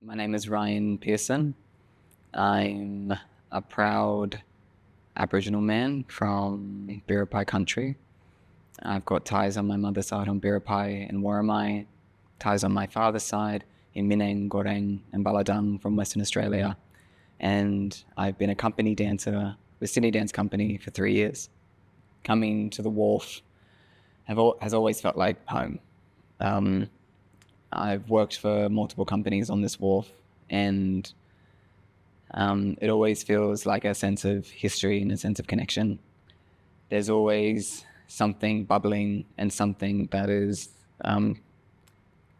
My name is Ryan Pearson. I'm a proud Aboriginal man from Biripi country. I've got ties on my mother's side on Biripi and Worimi, ties on my father's side in Minang, Goreng and Baladang from Western Australia. And I've been a company dancer with Sydney Dance Company for 3 years. Coming to the Wharf has always felt like home. I've worked for multiple companies on this wharf, and it always feels like a sense of history and a sense of connection. There's always something bubbling and something that is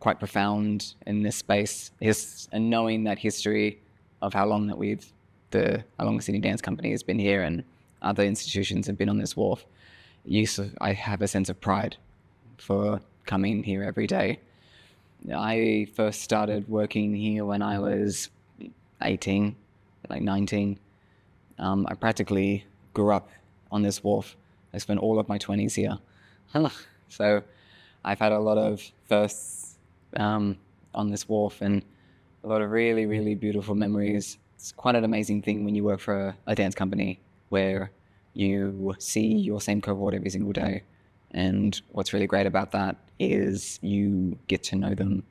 quite profound in this space. And knowing that history of how long the Sydney Dance Company has been here and other institutions have been on this wharf, I have a sense of pride for coming here every day. I first started working here when I was 18, like 19. I practically grew up on this wharf. I spent all of my 20s here. So I've had a lot of firsts on this wharf and a lot of really, really beautiful memories. It's quite an amazing thing when you work for a dance company where you see your same cohort every single day. And what's really great about that is you get to know them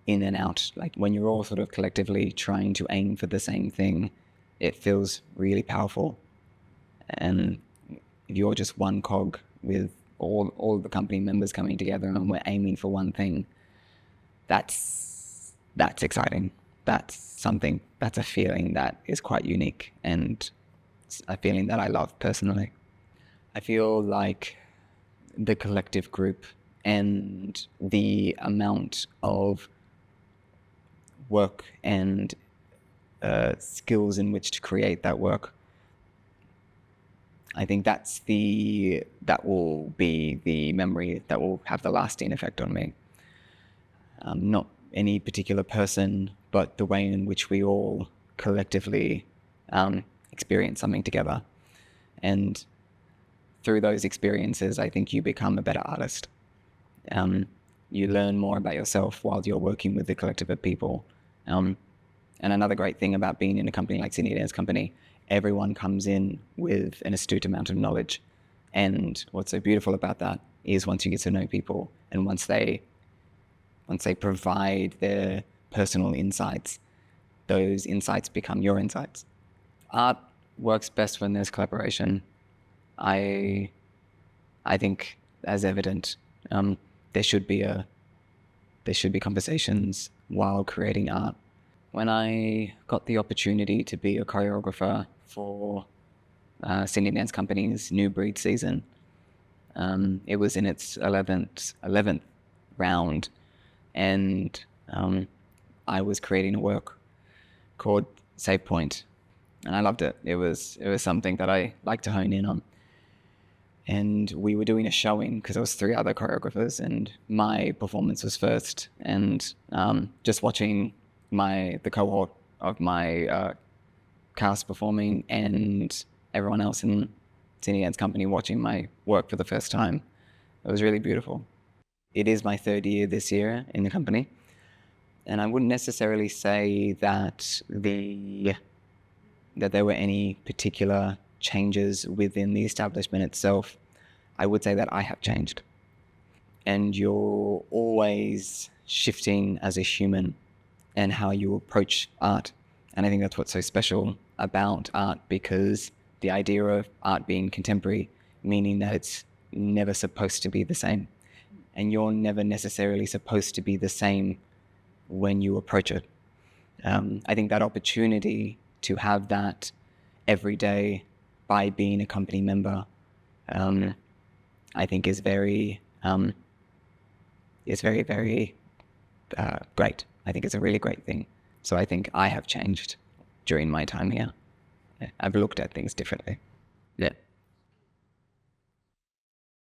in and out. Like when you're all sort of collectively trying to aim for the same thing, it feels really powerful. And if you're just one cog with all the company members coming together and we're aiming for one thing, that's exciting. That's a feeling that is quite unique and a feeling that I love personally. I feel like the collective group and the amount of work and skills in which to create that work, I think that will be the memory that will have the lasting effect on me. Not any particular person, but the way in which we all collectively experience something together. And through those experiences, I think you become a better artist. You learn more about yourself while you're working with a collective of people. And another great thing about being in a company like Sydney Dance Company, everyone comes in with an astute amount of knowledge. And what's so beautiful about that is once you get to know people and once they provide their personal insights, those insights become your insights. Art works best when there's collaboration. I think, as evident, there should be conversations while creating art. When I got the opportunity to be a choreographer for Sydney Dance Company's New Breed season, it was in its 11th round, and I was creating a work called Save Point, and I loved it. It was something that I like to hone in on. And we were doing a showing because there was 3 other choreographers and my performance was first. And just watching the cohort of my cast performing and everyone else in Sydney Dance Company watching my work for the first time, it was really beautiful. It is my 3rd year this year in the company. And I wouldn't necessarily say that there were any particular changes within the establishment itself. I would say that I have changed. And you're always shifting as a human and how you approach art. And I think that's what's so special about art, because the idea of art being contemporary, meaning that it's never supposed to be the same. And you're never necessarily supposed to be the same when you approach it. I think that opportunity to have that every day by being a company member, I think is very, very great. I think it's a really great thing. So I think I have changed during my time here. I've looked at things differently.